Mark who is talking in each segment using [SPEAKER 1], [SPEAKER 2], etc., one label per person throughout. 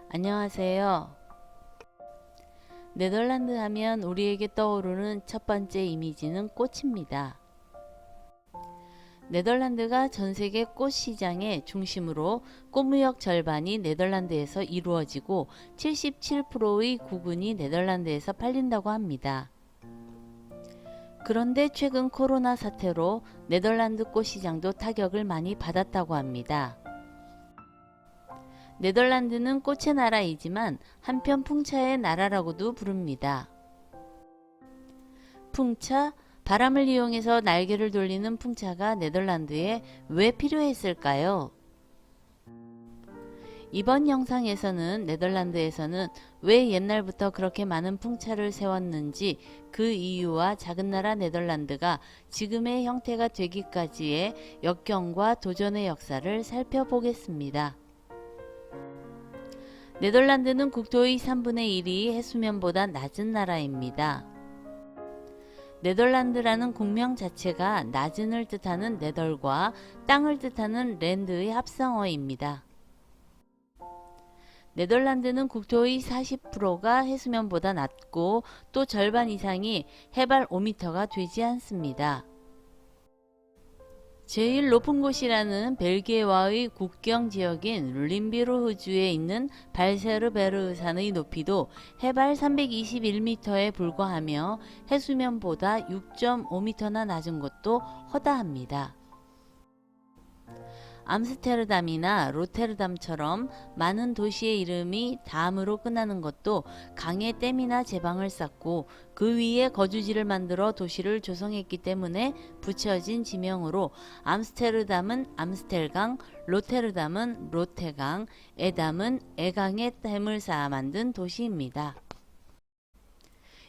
[SPEAKER 1] 안녕하세요. 네덜란드 하면 우리에게 떠오르는 첫 번째 이미지는 꽃입니다. 네덜란드가 전 세계 꽃 시장의 중심으로 꽃무역 절반이 네덜란드에서 이루어지고 77%의 구근이 네덜란드에서 팔린다고 합니다. 그런데 최근 코로나 사태로 네덜란드 꽃 시장도 타격을 많이 받았다고 합니다. 네덜란드는 꽃의 나라이지만 한편 풍차의 나라라고도 부릅니다. 풍차, 바람을 이용해서 날개를 돌리는 풍차가 네덜란드에 왜 필요했을까요? 이번 영상에서는 네덜란드에서는 왜 옛날부터 그렇게 많은 풍차를 세웠는지 그 이유와 작은 나라 네덜란드가 지금의 형태가 되기까지의 역경과 도전의 역사를 살펴보겠습니다. 네덜란드는 국토의 3분의 1이 해수면보다 낮은 나라입니다. 네덜란드라는 국명 자체가 낮은을 뜻하는 네덜과 땅을 뜻하는 랜드의 합성어입니다. 네덜란드는 국토의 40%가 해수면보다 낮고 또 절반 이상이 해발 5m가 되지 않습니다. 제일 높은 곳이라는 벨기에와의 국경 지역인 림비르호주에 있는 발세르베르 산의 높이도 해발 321m에 불과하며 해수면보다 6.5m나 낮은 곳도 허다합니다. 암스테르담이나 로테르담처럼 많은 도시의 이름이 담으로 끝나는 것도 강에 댐이나 제방을 쌓고 그 위에 거주지를 만들어 도시를 조성했기 때문에 붙여진 지명으로 암스테르담은 암스텔강, 로테르담은 로테강, 에담은 에강에 댐을 쌓아 만든 도시입니다.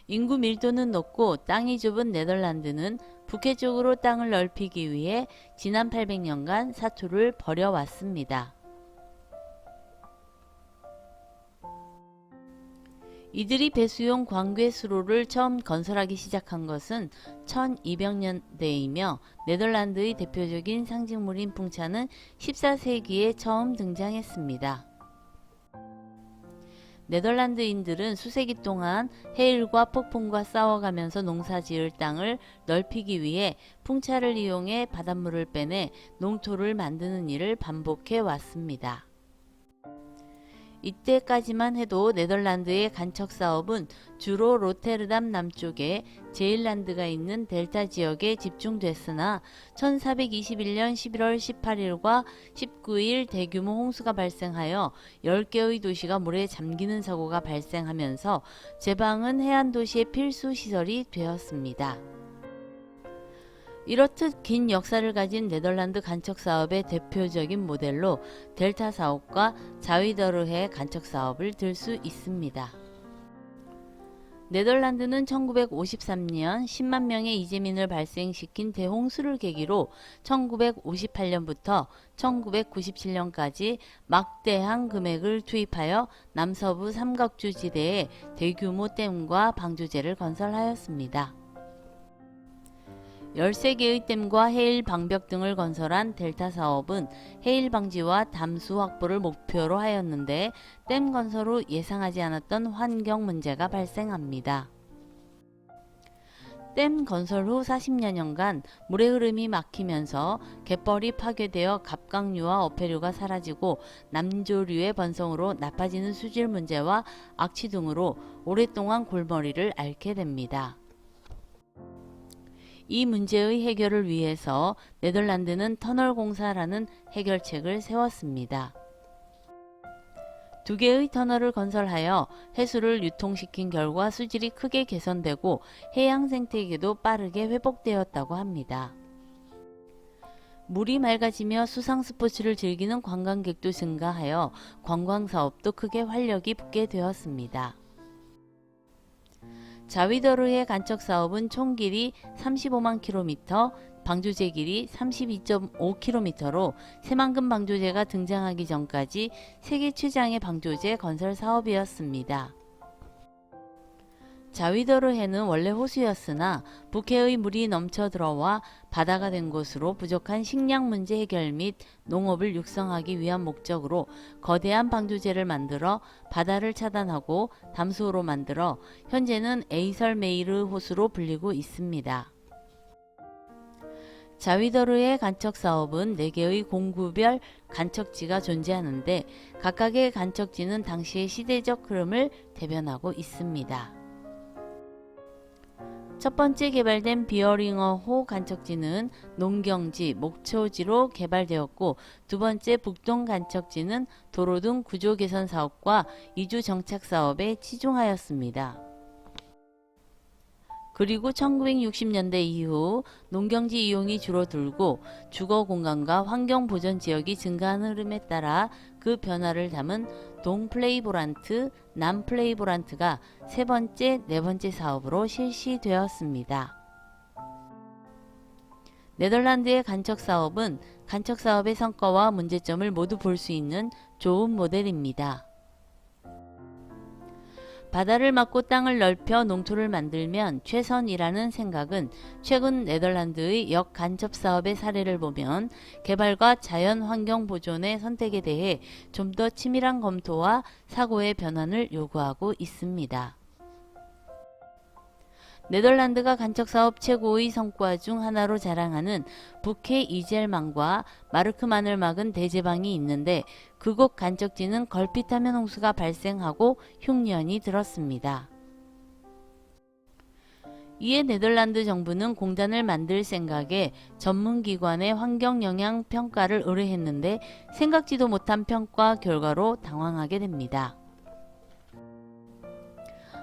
[SPEAKER 1] 인구 밀도는 높고 땅이 좁은 네덜란드는 북해 쪽으로 땅을 넓히기 위해 지난 800년간 사투를 벌여왔습니다. 이들이 배수용 광괴수로를 처음 건설하기 시작한 것은 1200년대이며 네덜란드의 대표적인 상징물인 풍차는 14세기에 처음 등장했습니다. 네덜란드인들은 수세기 동안 해일과 폭풍과 싸워가면서 농사지을 땅을 넓히기 위해 풍차를 이용해 바닷물을 빼내 농토를 만드는 일을 반복해 왔습니다. 이때까지만 해도 네덜란드의 간척 사업은 주로 로테르담 남쪽에 제일란드가 있는 델타 지역에 집중됐으나 1421년 11월 18일과 19일 대규모 홍수가 발생하여 10개의 도시가 물에 잠기는 사고가 발생하면서 제방은 해안 도시의 필수 시설이 되었습니다. 이렇듯 긴 역사를 가진 네덜란드 간척 사업의 대표적인 모델로 델타 사업과 자위더르해 간척 사업을 들 수 있습니다. 네덜란드는 1953년 10만 명의 이재민을 발생시킨 대홍수를 계기로 1958년부터 1997년까지 막대한 금액을 투입하여 남서부 삼각주 지대에 대규모 댐과 방조제를 건설하였습니다. 13개의 댐과 해일 방벽 등을 건설한 델타 사업은 해일 방지와 담수 확보를 목표로 하였는데 댐 건설 후 예상하지 않았던 환경 문제가 발생합니다. 댐 건설 후 40여 년간 물의 흐름이 막히면서 갯벌이 파괴되어 갑각류와 어패류가 사라지고 남조류의 번성으로 나빠지는 수질 문제와 악취 등으로 오랫동안 골머리를 앓게 됩니다. 이 문제의 해결을 위해서 네덜란드는 터널 공사라는 해결책을 세웠습니다. 2개의 터널을 건설하여 해수를 유통시킨 결과 수질이 크게 개선되고 해양 생태계도 빠르게 회복되었다고 합니다. 물이 맑아지며 수상 스포츠를 즐기는 관광객도 증가하여 관광사업도 크게 활력이 붙게 되었습니다. 자위더르해 간척 사업은 총 길이 35만 킬로미터, 방조제 길이 32.5km로 새만금 방조제가 등장하기 전까지 세계 최장의 방조제 건설 사업이었습니다. 자위도르해는 원래 호수였으나 북해의 물이 넘쳐 들어와 바다가 된 곳으로 부족한 식량 문제 해결 및 농업을 육성하기 위한 목적으로 거대한 방조제를 만들어 바다를 차단하고 담수호로 만들어 현재는 에이설메이르 호수로 불리고 있습니다. 자위도르의 간척 사업은 4개의 공구별 간척지가 존재하는데 각각의 간척지는 당시의 시대적 흐름을 대변하고 있습니다. 첫 번째 개발된 비어링어호 간척지는 농경지, 목초지로 개발되었고 두 번째 북동 간척지는 도로 등 구조 개선 사업과 이주 정착 사업에 치중하였습니다. 그리고 1960년대 이후 농경지 이용이 줄어들고 주거 공간과 환경 보전 지역이 증가하는 흐름에 따라 그 변화를 담은 동플레이보란트, 남플레이보란트가 세 번째, 네 번째 사업으로 실시되었습니다. 네덜란드의 간척 사업은 간척 사업의 성과와 문제점을 모두 볼 수 있는 좋은 모델입니다. 바다를 막고 땅을 넓혀 농토를 만들면 최선이라는 생각은 최근 네덜란드의 역간접 사업의 사례를 보면 개발과 자연 환경 보존의 선택에 대해 좀 더 치밀한 검토와 사고의 변환을 요구하고 있습니다. 네덜란드가 간척사업 최고의 성과 중 하나로 자랑하는 북해 이젤망과 마르크만을 막은 대제방이 있는데 그곳 간척지는 걸핏하면 홍수가 발생하고 흉년이 들었습니다. 이에 네덜란드 정부는 공단을 만들 생각에 전문기관의 환경영향평가를 의뢰했는데 생각지도 못한 평가 결과로 당황하게 됩니다.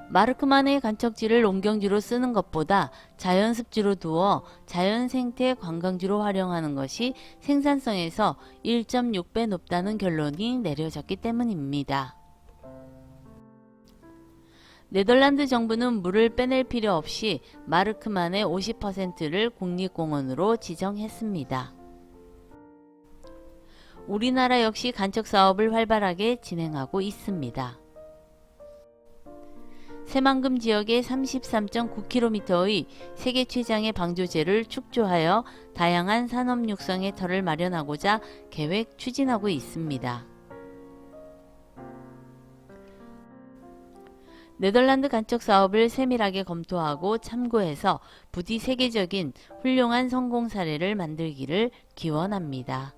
[SPEAKER 1] 마르크만의 간척지를 농경지로 쓰는 것보다 자연습지로 두어 자연생태 관광지로 활용하는 것이 생산성에서 1.6배 높다는 결론이 내려졌기 때문입니다. 네덜란드 정부는 물을 빼낼 필요 없이 마르크만의 50%를 국립공원으로 지정했습니다. 우리나라 역시 간척 사업을 활발하게 진행하고 있습니다. 새만금 지역의 33.9km의 세계 최장의 방조제를 축조하여 다양한 산업 육성의 터를 마련하고자 계획 추진하고 있습니다. 네덜란드 간척 사업을 세밀하게 검토하고 참고해서 부디 세계적인 훌륭한 성공 사례를 만들기를 기원합니다.